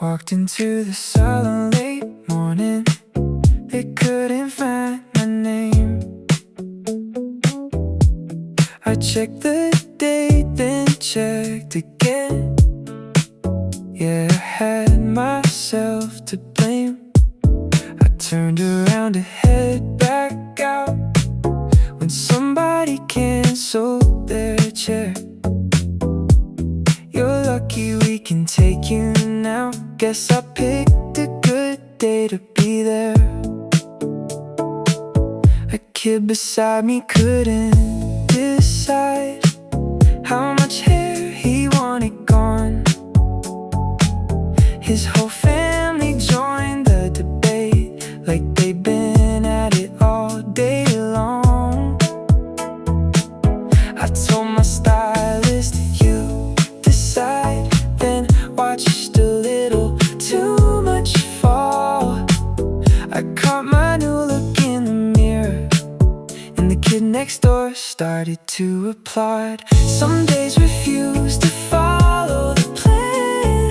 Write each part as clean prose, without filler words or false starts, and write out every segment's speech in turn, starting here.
Walked into the salon late morning. They couldn't find my name. I checked the date, then checked again. Yeah, I had myself to blame. I turned around to head back out when somebody canceled their check. You're lucky we can take you now. Guess I picked a good day to be there. A kid beside me couldn't decide how much hair he wanted gone. His whole family joined the debate, like they'd been at it all day long. I told my stylist, you decide. Then watched a little too much fall. I caught my new look in the mirror, and the kid next door started to applaud. Some days refuse to follow the plan,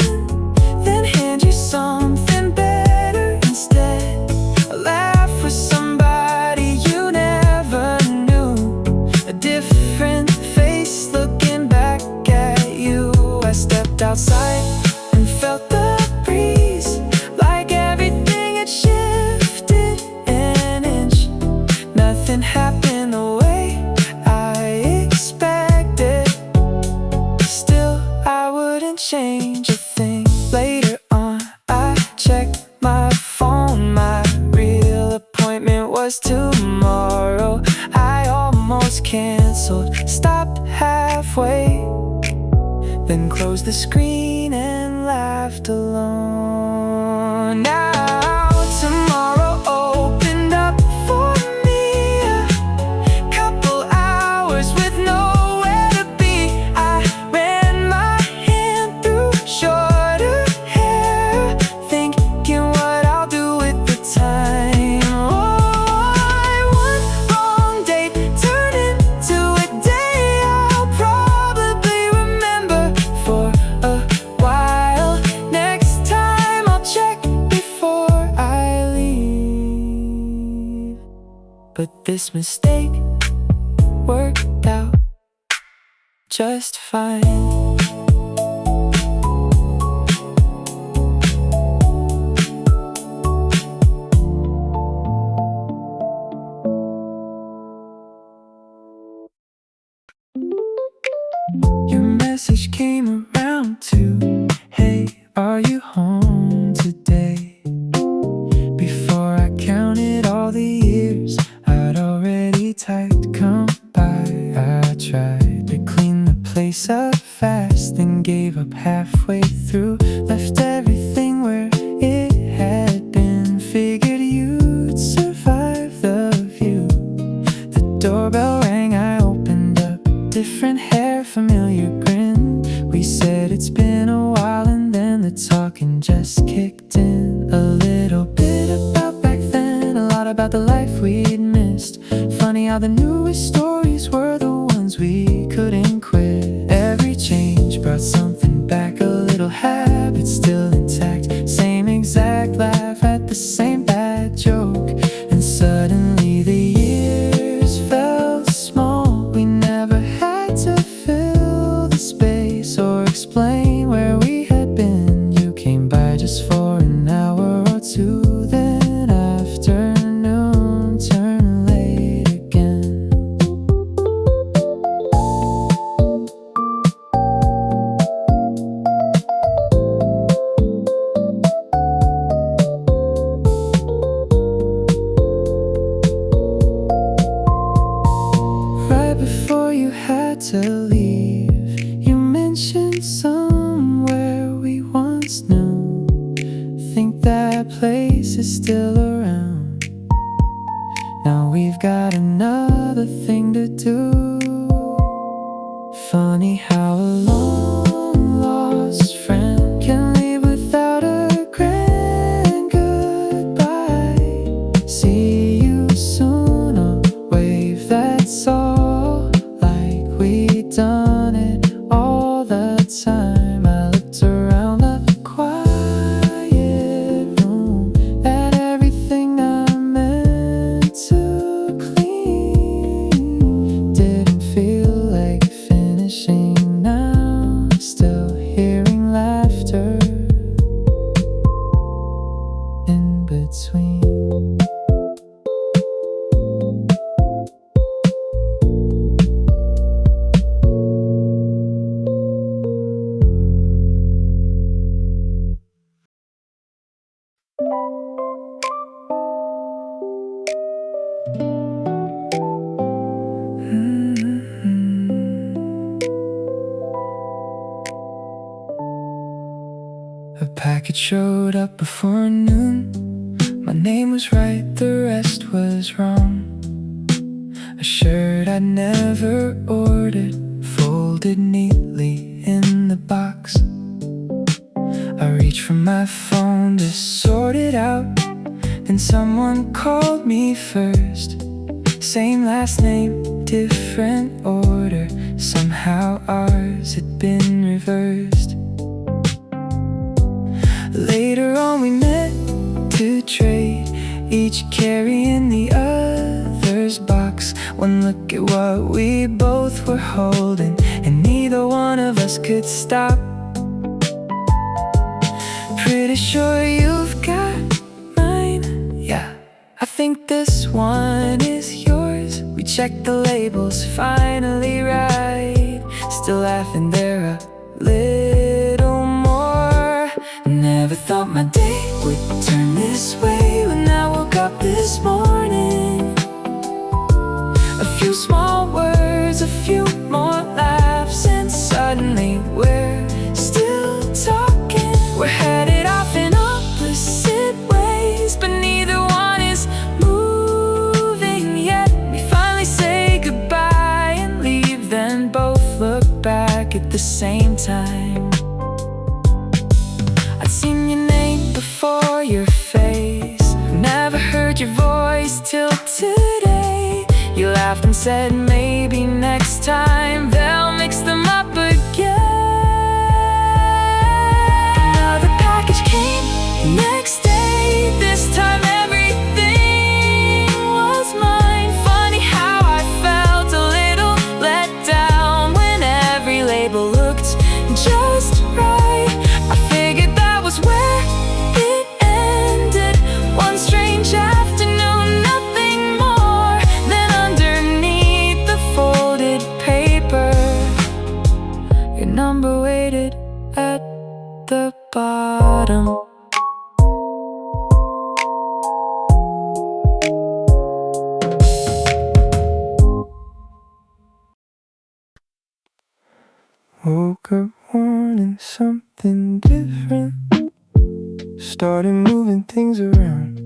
then hand you something better instead. A laugh with somebody you never knew, a different face looking back at you. I stepped outside and felt the breeze, like everything had shifted an inch. Nothing happened the way I expected. Still, I wouldn't change a thing. Later on, I checked my phone. My real appointment was tomorrow. I almost canceled, stopped halfway, then closed the screen and laughed alone. Now tomorrow opened up for me, a couple hours with nowhere to be. I ran my hand through shorter hair, thinking what I'll do with the time. Oh, one wrong date turned into a day I'll probably remember for a while. Next time I'll check before I leave. But this mistake worked out just fine. Your message came around too. Hey, are you home today? Before I counted all the years I'd already typed come by. I tried to clean the place up fast, then gave up halfway through. Left everything where it had been. Figured you'd survive the view. The doorbell rang, I opened up. Different hair, familiar grin. We said it's been a while, and then the talking just kicked in. A little bit about back then, a lot about the life we'd missed. Funny how the newest stories were the ones we couldn't quit. Every change brought something back, a little habit still intact. Same exact laugh at the same bad joke, and suddenly the years felt small. We never had to fill the space or explain where we had been. You came by just for an hour or two, then afternoon turned late again. Right before you had to leave, you mentioned somewhere we once knew. Think that place is still around. Now we've got another thing to do. Funny how a long lost friend can leave without a grand goodbye. See you soon, a wave that's all like we'd done it all the time. I looked around the choir A package showed up before noon. My name was right, the rest was wrong. A shirt I'd never ordered, folded neatly in the box. I reached for my phone to sort it out, then someone called me first. Same last name, different order. Somehow ours had been reversed. Later on we met to trade, each carrying the other's box. One look at what we both were holding, and neither one of us could stop. Pretty sure you've got mine, yeah. I think this one is yours. We checked the labels, finally right. Still laughing there a little more. Never thought my day would turn this way when I woke up this morning. A few small words, a few more laughs, and suddenly we're still talking. We're headed off in opposite ways, but neither one is moving yet. We finally say goodbye and leave, then both look back at the same time. I'd seen your name before your face, never heard your voice till today. You laughed and said maybe next time they'll mix them up again. Another package came next day. This time everything was mine. Funny how I felt a little let down when every label looked just right. I figured that was where it ended. One strange afternoon, nothing more. Then underneath the folded paper, your number waited at the bottom. Woke up wanting something different, started moving things around.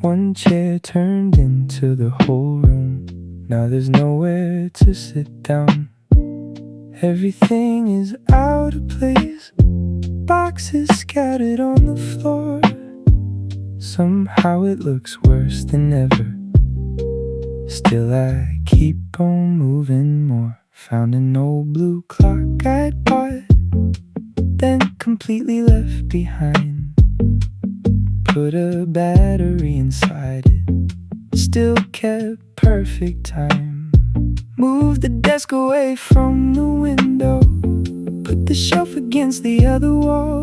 One chair turned into the whole room. Now there's nowhere to sit down. Everything is out of place, boxes scattered on the floor. Somehow it looks worse than ever. Still I keep on moving more. Found an old blue clock I'd bought, then completely left behind. Put a battery inside it, still kept perfect time. Moved the desk away from the window, put the shelf against the other wall.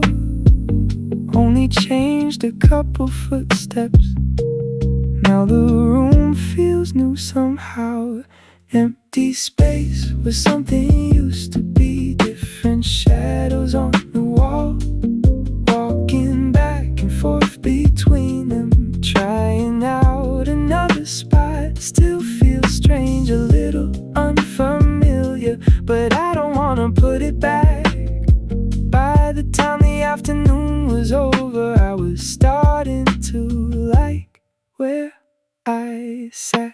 Only changed a couple footsteps. Now the room feels new somehow. Empty space where something used to be. Different shadows on the wall, walking back and forth between them, trying out another spot. Still feels strange, a little unfamiliar, but I don't wanna put it back. By the time the afternoon was over, I was starting to like where I sat.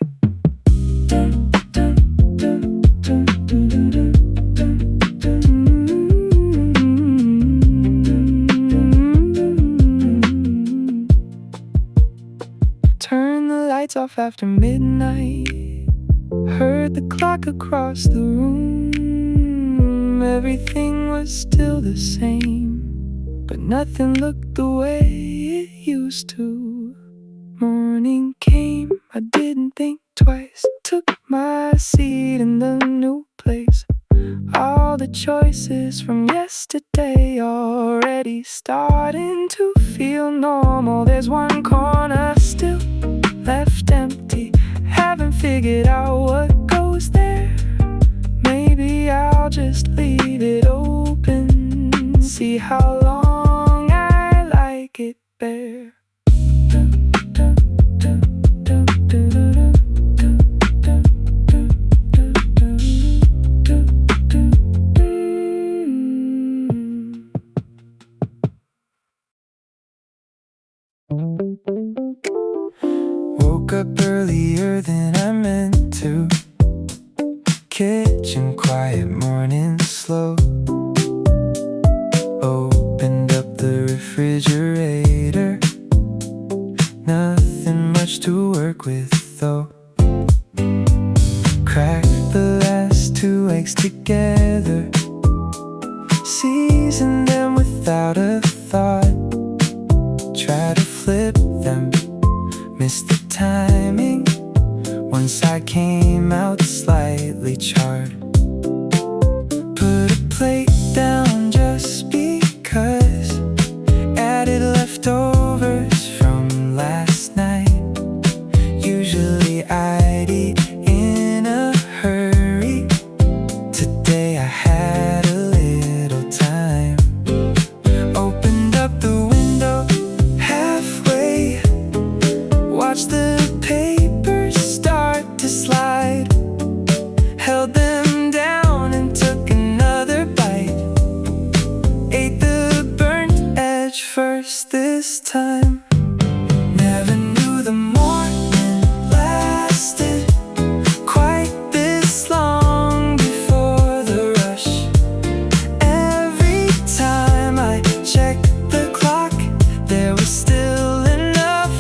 Turn the lights off after midnight, heard the clock across the room. Everything was still the same, but nothing looked the way it used to. Morning came, I didn't think twice, took my seat in the new place. All the choices from yesterday already starting to feel normal. There's one corner still left empty, haven't figured out what goes there. Maybe I'll just leave it open, see how long I like it bare. squeezing them without a thought. Try to flip them, miss the timing. Once I came out slightly charred. Put a plate down just because. Added leftovers from last night. Usually I'd eat in a hurry. Today I had a little time. Opened up the window halfway. Watched the papers start to slide. Held them down and took another bite. Ate the burnt edge first this time. Never knew the morning lasted quite this long before the rush. Every time I checked the clock, there was still enough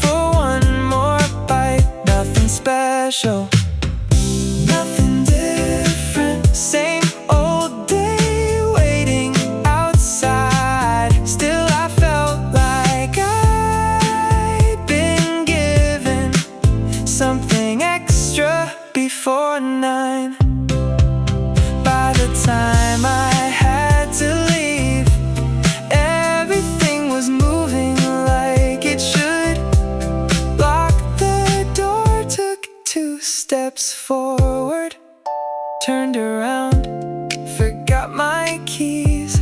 for one more bite. Nothing special, nothing different. Same old day waiting outside. Still I felt like I'd been given something extra before 9. By the time I had to leave, everything was moving like it should. Locked the door, took 2 steps forward. Turned around, forgot my keys.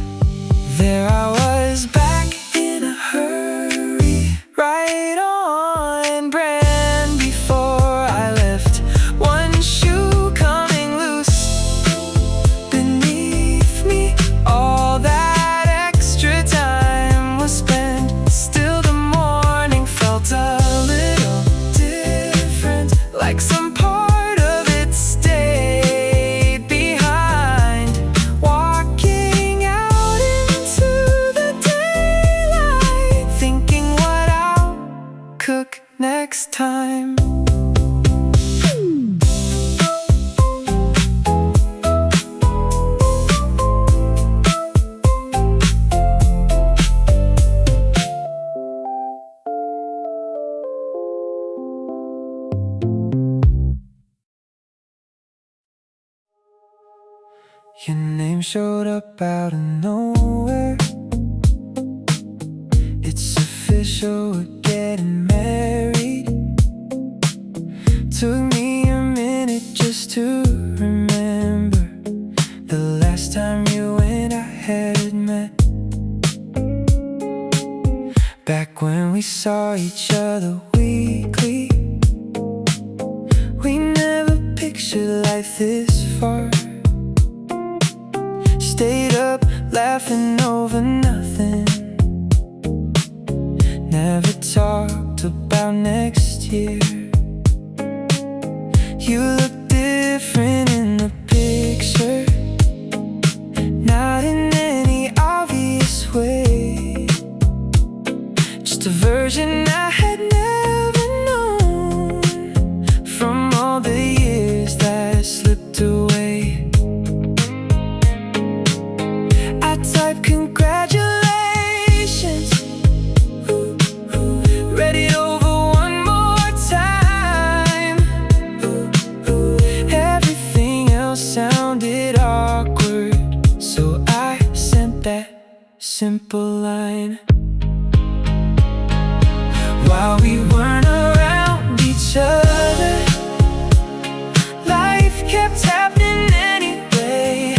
There I was back in a hurry, right on brand before I left. One shoe coming loose beneath me. All that extra time was spent. Still the morning felt a little different, like some part of it stayed behind. Walking out into the daylight, thinking what I'll cook next time. Your name showed up out of nowhere. It's official, we're getting married. Took me a minute just to remember the last time you and I had met. Back when we saw each other weekly. We never pictured life this far. Stayed up laughing over nothing. Never talked about next year. You look different in the picture, not in any obvious way. Just a version I had never known from all the years that slipped away. I type congratulations, read it over one more time. Everything else sounded awkward, so I sent that simple line. While we weren't around each other, life kept happening anyway.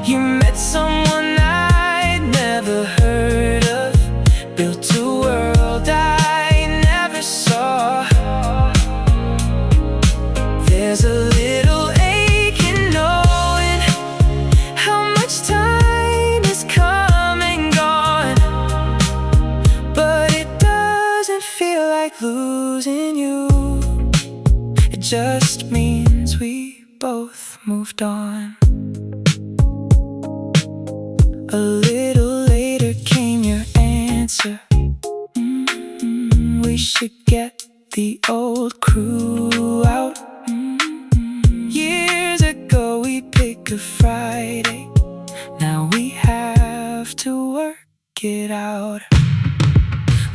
You met someone I'd never heard of, built a world I never saw. There's a little ache in knowing how much time has come and gone, but it doesn't feel like losing you. It just means we both moved on. A little later came your answer. We should get the old crew out. Years ago we picked a Friday work it out.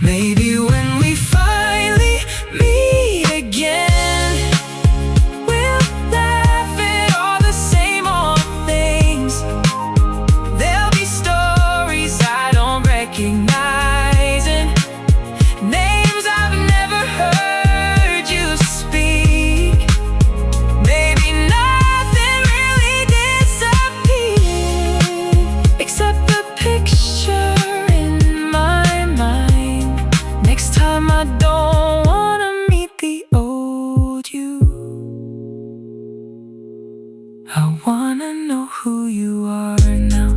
Maybe when we finally meet again, we'll laugh at all the same old things. There'll be stories I don't recognize and names I've never heard you speak. Maybe nothing really disappeared except the picture in my mind. Next time I don't wanna meet the old you. I wanna know who you are now.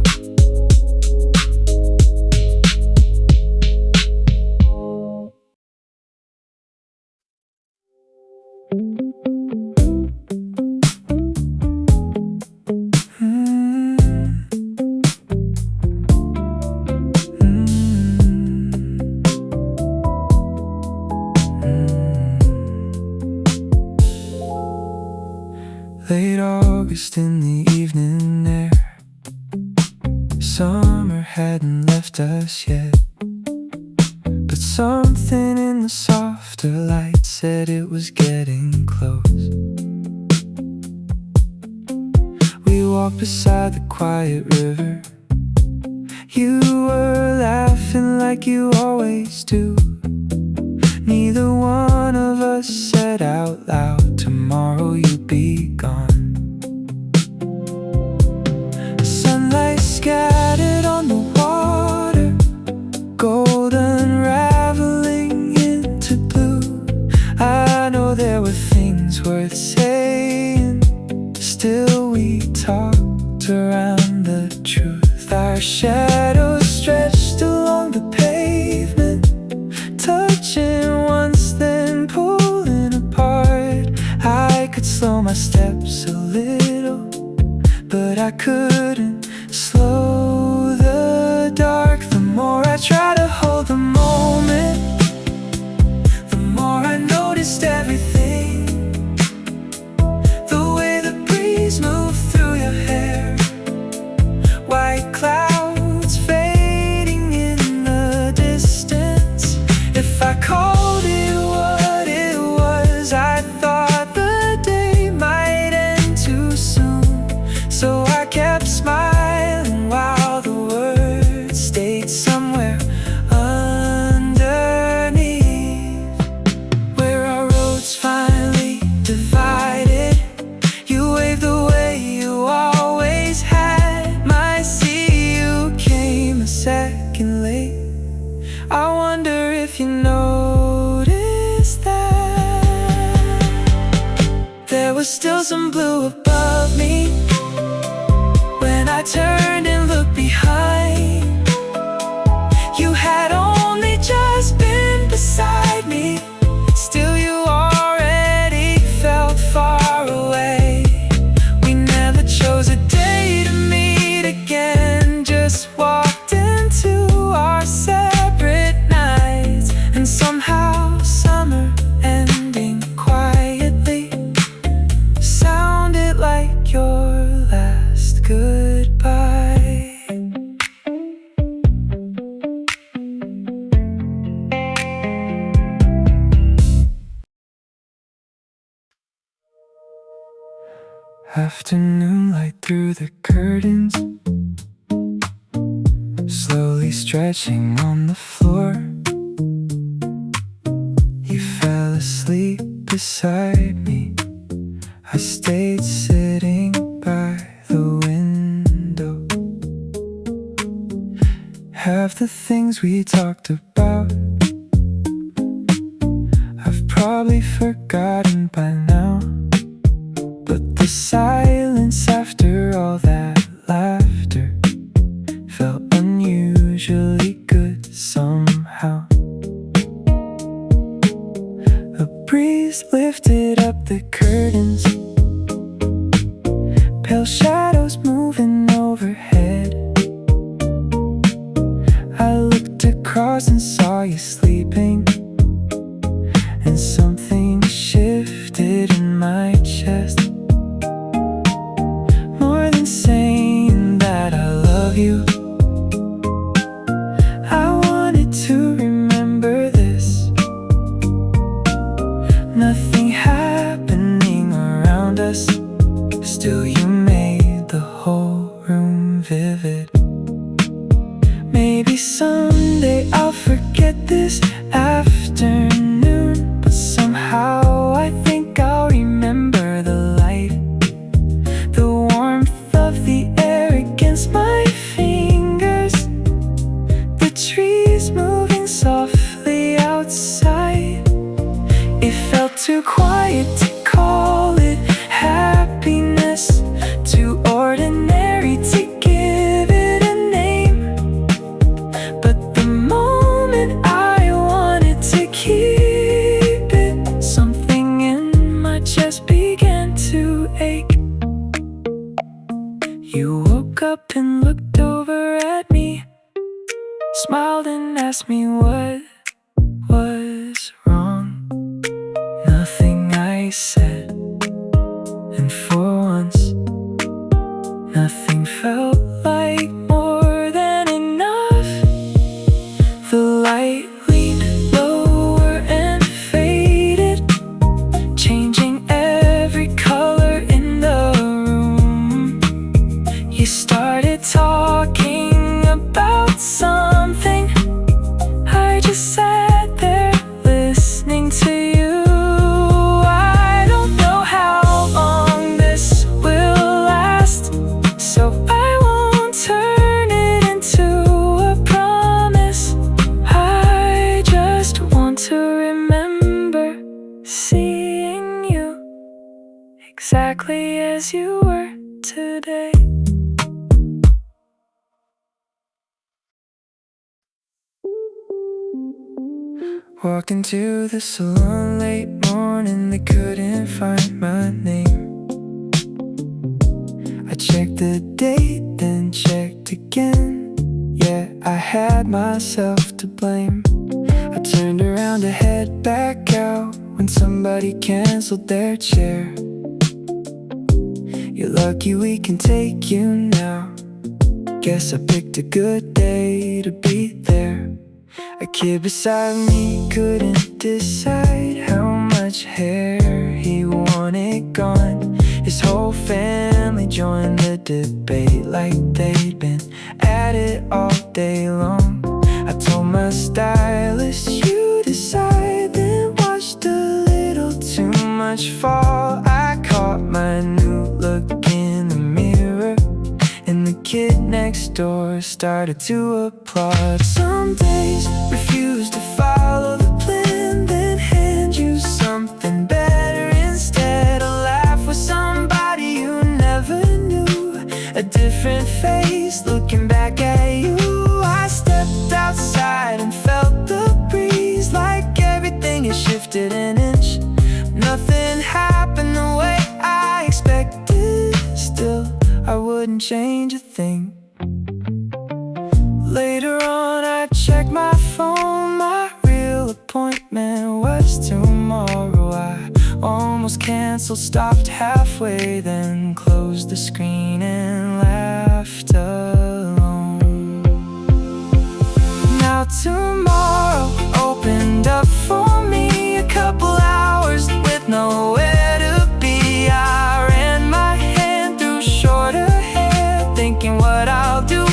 Late August in the evening air, summer hadn't left us yet, but something in the softer light said it was getting close. We walked beside the quiet river. You were laughing like you always do. Neither one of us said out loud, tomorrow you'll be gone. Sunlight scattered on the water, gold unraveling into blue. I know there were things worth saying, still we talked around the truth. Our shadows stretched along the pavement, touching once then pulling apart. I could slow my steps a little, but I couldn't slow the dark. The more I try to hold the moment, the more I noticed everything. The way the breeze moved through your hair, white clouds fading in the distance. If I called it what it was, I thought the day might end too soon. So I kept smiling while the words stayed somewhere underneath. Where our roads finally divided, you waved the way you always had. My see you came a second late. I wonder if you noticed that there was still some blue above me when I turned and looked behind. You had only just been beside me, still you already felt far away. We never chose a day to meet again, just walked into our separate nights. And somehow summer ending quietly sounded like your last goodbye. Afternoon light through the curtains, slowly stretching on the floor. You fell asleep beside me. I stayed sitting by the window. Have the things we talked about I've probably forgotten by now, but the silence after all that laughter felt unusually good somehow. A breeze lifted up the curtains, pale shadows moving overhead. I looked across and saw you sleeping, and something shifted in my chest. More than saying that I love you, it. Maybe someday I'll forget this afternoon, but somehow I think I'll remember the light, the warmth of the air against my fingers, the trees moving softly outside. It felt too quiet to call it happiness, too ordinary to give it a name. But the moment I wanted to keep it, something in my chest began to ache. You woke up and looked over at me, smiled and asked me what was wrong. Nothing, I said, and for once nothing felt like more than enough. The light leaned lower and faded, changing every color in the room. You started talking about something. I just sat there listening to you. I don't know how long this will last, so I won't turn it into a promise. I just want to remember seeing you exactly as you were today. Walked into the salon late morning, they couldn't find my name. I checked the date, then checked again. Yeah, I had myself to blame. I turned around to head back out when somebody canceled their chair. You're lucky we can take you now. Guess I picked a good day to be there. A kid beside me couldn't decide how much hair he wanted gone. His whole family joined the debate like they'd been at it all day long. I told my stylist, you decide, then watched a little too much fall. I caught my new look in the mirror, and the kid next door started to applaud. Some days refuse to follow the plan, then hand you something better instead. A laugh with somebody you never knew, a different face looking back at you. I stepped outside and felt the breeze, like everything had shifted an inch. Nothing happened the way I expected. Still, I wouldn't change a thing. Later on I checked my phone, my real appointment was tomorrow. I almost canceled, stopped halfway, then closed the screen and laughed alone. Now tomorrow opened up for me, a couple hours with nowhere to be. I ran my hand through shorter hair, thinking what I'll do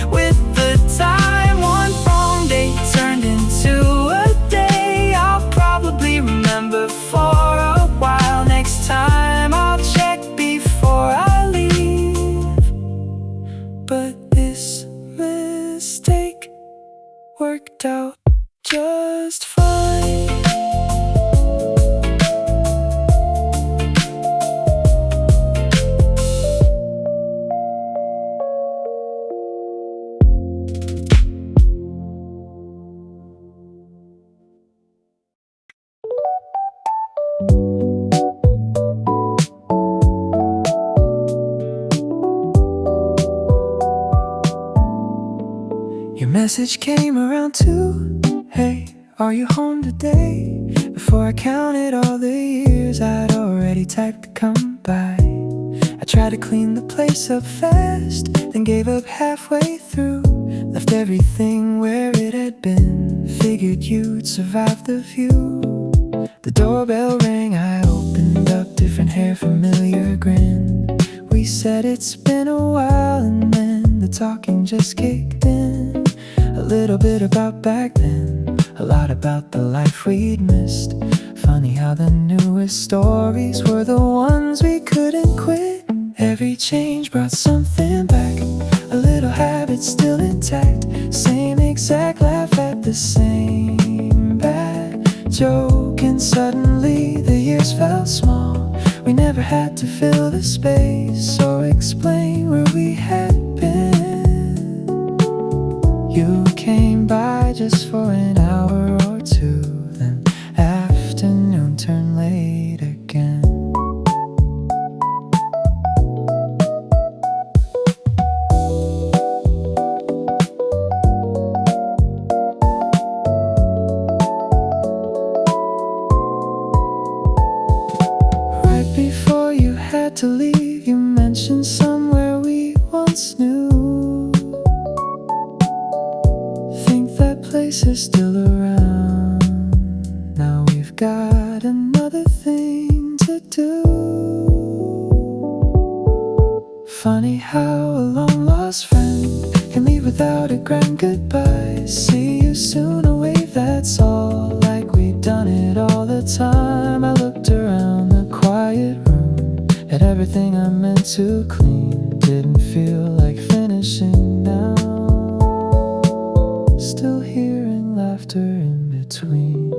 with the time. One wrong day turned into a day I'll probably remember for a while. Next time I'll check before I leave. But this mistake worked out just fine. Your message came around 2. Hey, are you home today? Before I counted all the years I'd already typed to come by. I tried to clean the place up fast, then gave up halfway through. Left everything where it had been, figured you'd survive the view. The doorbell rang, I opened up, different hair, familiar grin. We said it's been a while, and then the the talking just kicked in. A little bit about back then, a lot about the life we'd missed. Funny how the newest stories were the ones we couldn't quit. Every change brought something back, a little habit still intact. Same exact laugh at the same bad joke, and suddenly the years felt small. We never had to fill the space or explain where we had been. You came by just for an hour or two, then afternoon turned late again. Right before you had to leave, you mentioned somewhere we once knew. Think that place is still around. Now we've got another thing to do. Funny how a long-lost friend can leave without a grand goodbye. See you soon, a wave, that's all, like we'd done it all the time. I looked around the quiet room at everything I meant to clean. Didn't feel like finishing now. Still hearing laughter in between.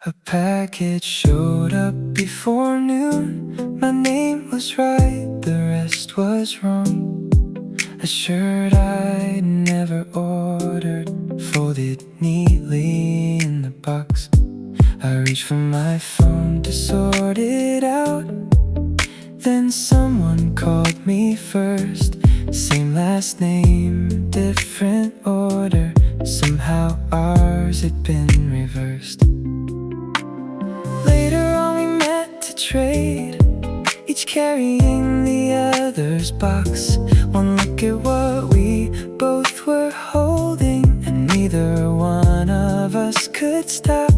A package showed up before noon. My name was right, the rest was wrong. A shirt I'd never ordered, folded neatly in the box. I reached for my phone to sort it out. Then someone called me first. Same last name, different order. Somehow ours had been reversed. Later on we met to trade, each carrying the other's box. One look at what we both were holding, and neither one of us could stop.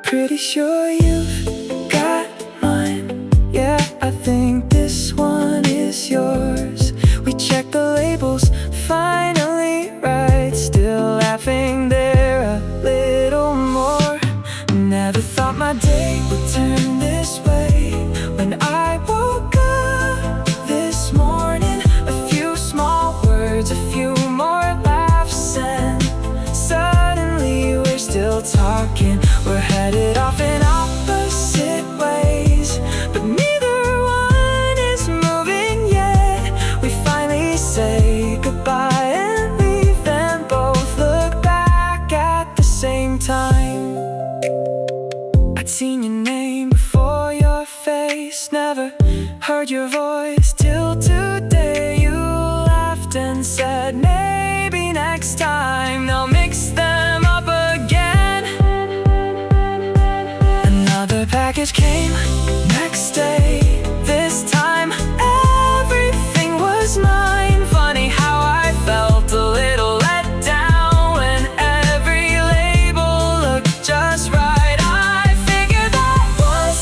Pretty sure you've got mine. Yeah, I think this one is yours. We checked the labels, finally right. Still laughing there a little more. Never thought my day would turn this way. When I woke up this morning, a few small words, a few more laughs, and suddenly we're still talking. We're headed off in opposite ways, but neither one is moving yet. We finally say goodbye and leave, then both look back at the same time. I'd seen your name before, your face, never heard your voice till today. You laughed and said maybe next time they'll mix them up again. Another package came next day. This time everything was mine. Funny how I felt a little let down when every label looked just right. I figured that was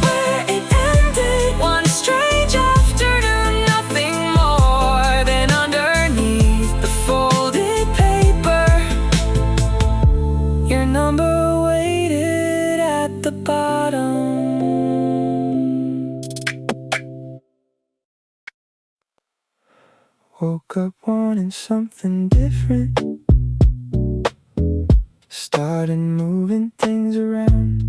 where it ended. One strange afternoon, nothing more than underneath the folded paper, your number waited at the bottom. Woke up wanting something different, started moving things around.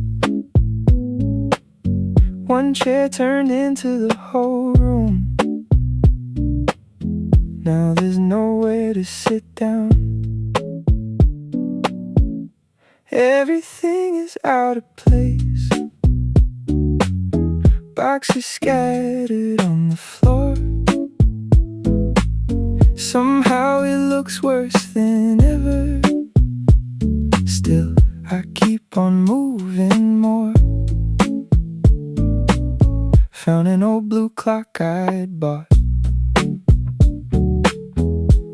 One chair turned into the whole room. Now there's nowhere to sit down. Everything is out of place, boxes scattered on the floor. Somehow it looks worse than ever. Still, I keep on moving more. Found an old blue clock I'd bought,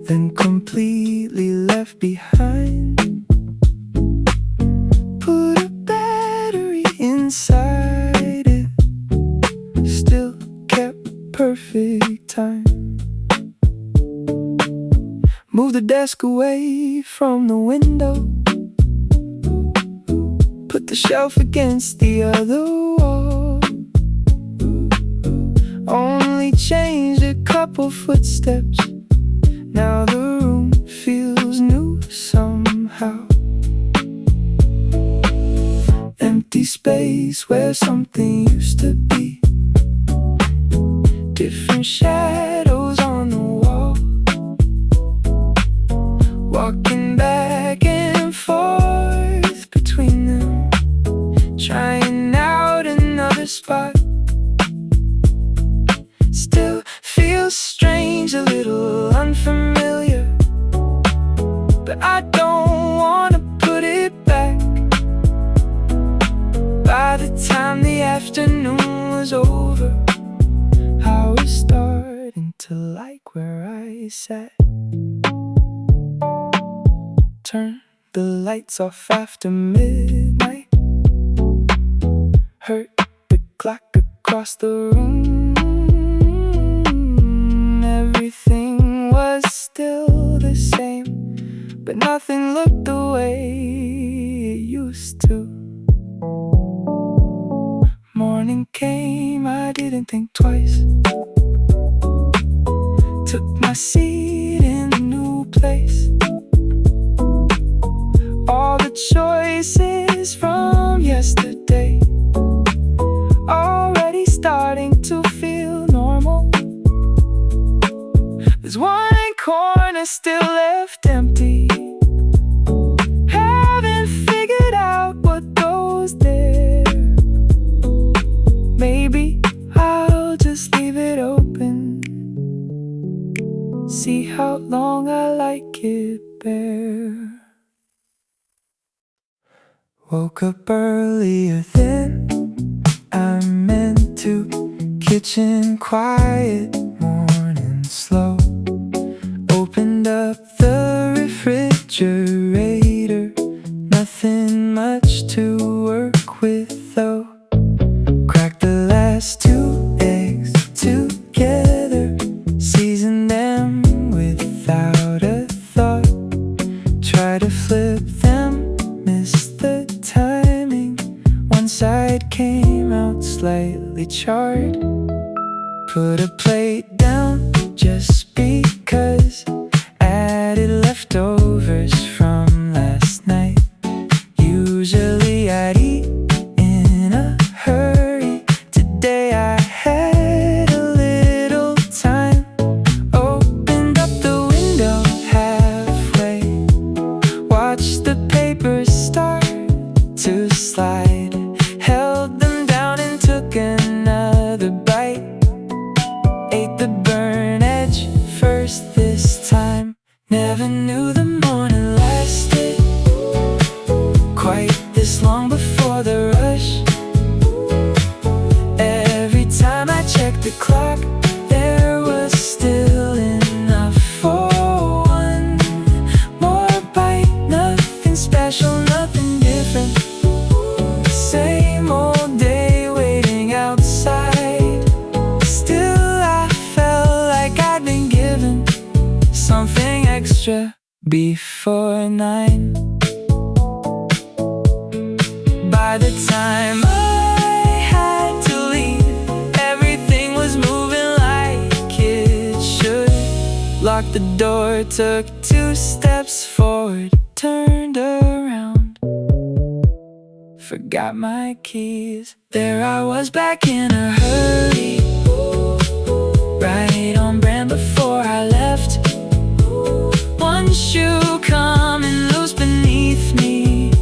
then completely left behind. desk away from the window, put the shelf against the other wall. Only changed a couple footsteps. Now the room feels new somehow. Empty space where something used to be. Different shadows on the wall. Walking back and forth between them, trying out another spot. Still feels strange, a little unfamiliar, but I don't wanna put it back. By the time the afternoon was over, I was starting to like where I sat. Turn the lights off after midnight. Heard the clock across the room. Everything was still the same, but nothing looked the way it used to. Morning came, I didn't think twice. Took my seat in a new place. All the choices from yesterday already starting to feel normal. There's one corner still left empty. Haven't figured out what goes there. Maybe I'll just leave it open, see how long I like it bare. Woke up earlier than I meant to. Kitchen quiet, morning slow. Opened up the refrigerator. Nothing much to work with though. Cracked the last 2 eggs together, seasoned them without a thought. Try to flip them, missed the timing. One side came out slightly charred. Put a plate down just because. Added leftovers from last night. Usually I'd eat in a hurry. Today I had a little time. Opened up the window halfway, watched the papers start to slide. Held them down and took another bite. Ate the burnt edge first this time. Never knew the morning lasted quite this long before the rush. Every time I checked the clock, there was still enough for one more bite. Nothing special, nothing different. Same old day waiting outside. Still I felt like I'd been given something extra before 9. By the time I had to leave, everything was moving like it should. Locked the door, took 2 steps forward, turned around, forgot my keys. There I was back in a hurry, right on brand before I left. One shoe coming loose beneath me.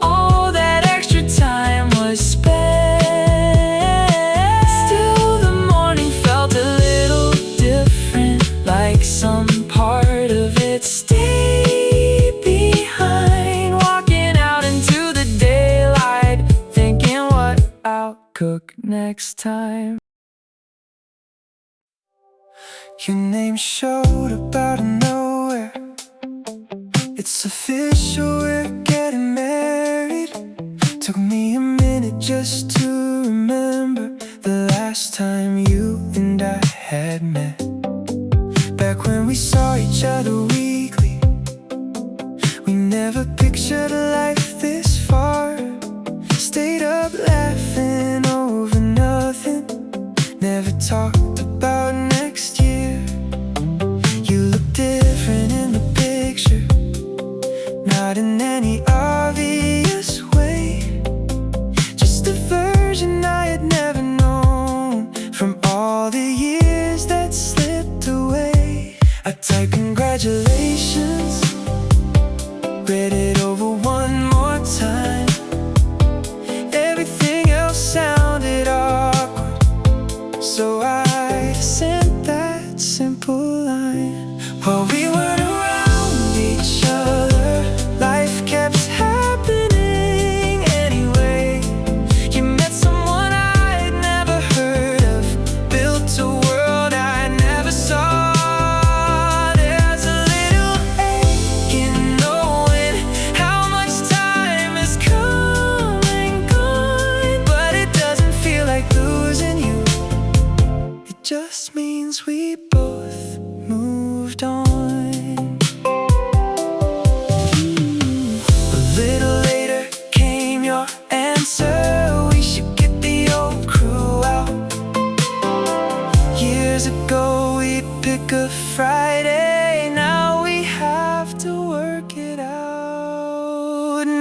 All that extra time was spent. Still the morning felt a little different, like some part of it stayed behind. Walking out into the daylight, thinking what I'll cook next time. Your name showed up out of nowhere. It's official, we're getting married. Took me a minute just to remember the last time you and I had met. Back when we saw each other weekly,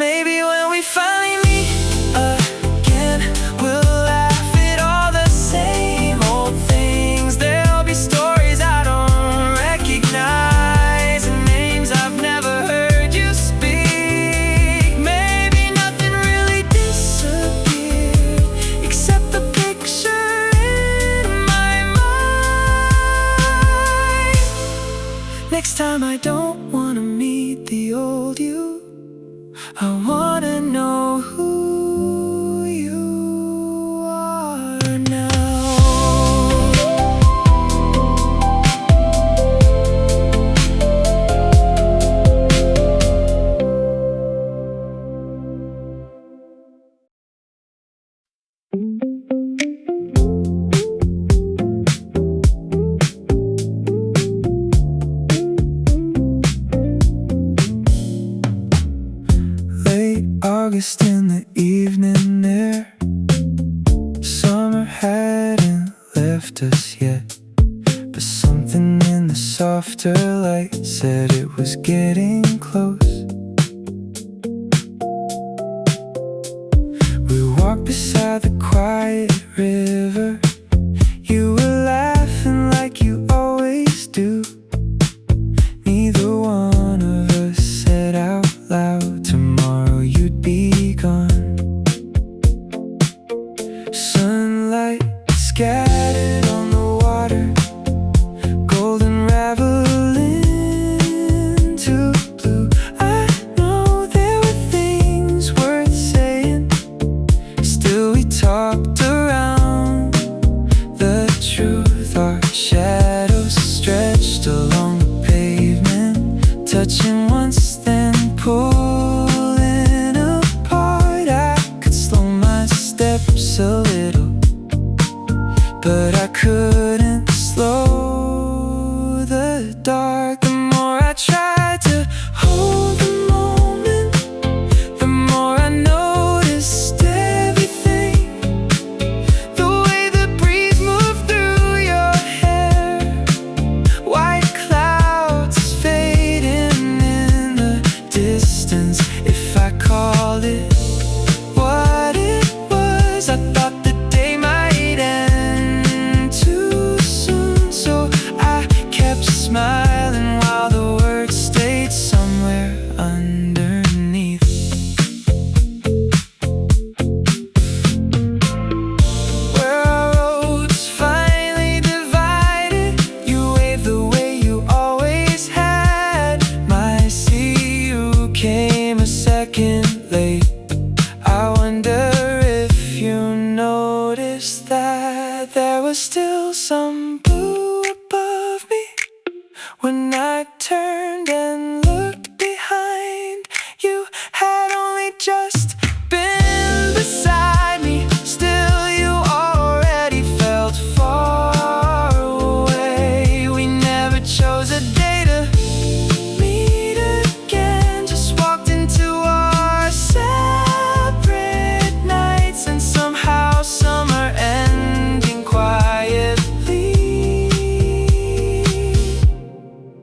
maybe when we finally meet again, we'll laugh at all the same old things. There'll be stories I don't recognize and names I've never heard you speak. Maybe nothing really disappeared except the picture in my mind. Next time I don't wanna meet the old you, I wanna know who you are now. Late August in the evening air, summer hadn't left us yet, but something in the softer light said it was getting close. We walked beside the quiet river. You were laughing like you always do. Neither one of us said out loud tomorrow you'd be gone. Sunlight scattered on the water, golden raveling to blue. I know there were things worth saying, still we talked around the truth. Our shadows stretched along the pavement, touching once then pulling apart. I could slow my steps a little, but I couldn't slow the dark. The more I tried to hold the moment, the more I noticed everything. The way the breeze moved through your hair, white clouds fading in the distance. If I called it what it was, I thought the day might end too soon. So I kept smiling while the words stayed somewhere underneath. Where our roads finally divided, you waved the way you always had. My see you came a second late. I wonder if you noticed that there was still some blue above me. When I turned and looked behind, you had only just been beside me. Still you already felt far away. We never chose a day to meet again, just walked into our separate nights, and somehow summer ending quietly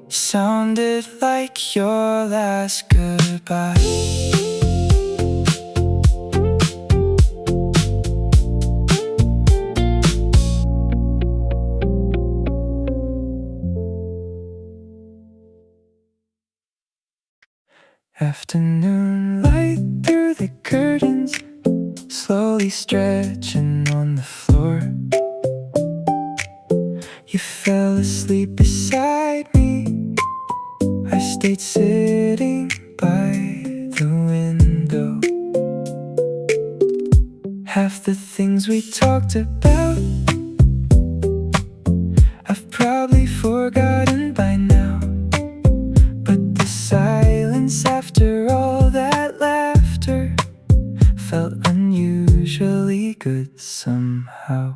sounded like your last goodbye. Afternoon light through the curtains, slowly stretching on the floor. You fell asleep beside me. I stayed sitting by the window. Half the things we talked about I've probably forgotten by now, but the silence after all that laughter felt unusually good somehow.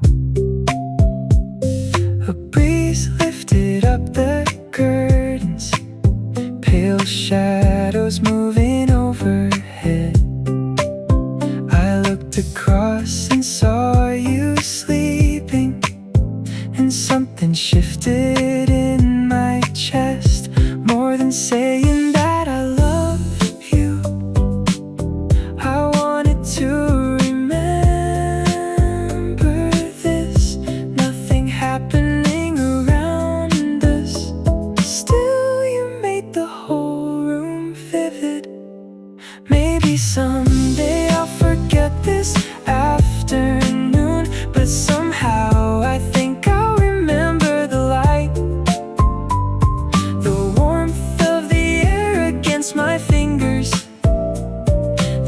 A breeze lifted up the curtains, pale shadows moving overhead. I looked across and saw you sleeping, and something shifted in my chest. More than saying that I love you, someday I'll forget this afternoon, but somehow I think I'll remember the light, the warmth of the air against my fingers,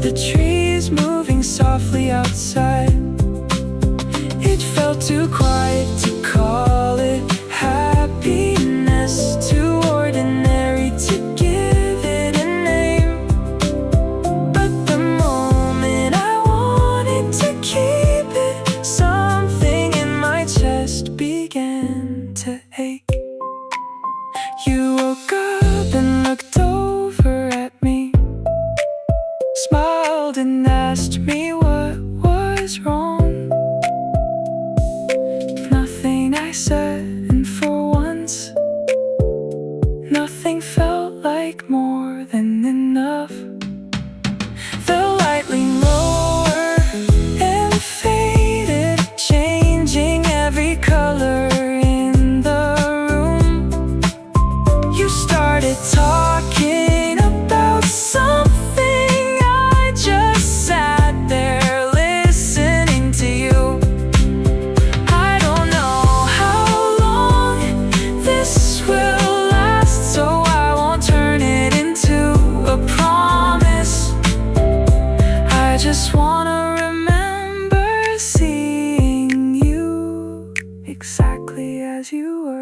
the trees moving softly outside. It felt too quiet to call it happiness, too ordinary to give it a name. But the moment I wanted to keep it, something in my chest began to ache. You woke up and looked over at me, smiled and asked me what was wrong. Nothing, I said, and for once nothing felt like more than enough. The light leaned lower and faded, changing every color in the room. You started talking about something, I just sat there listening to you. I don't know how long this will last, so I won't turn it into a promise. I just wanna remember seeing you exactly as you were.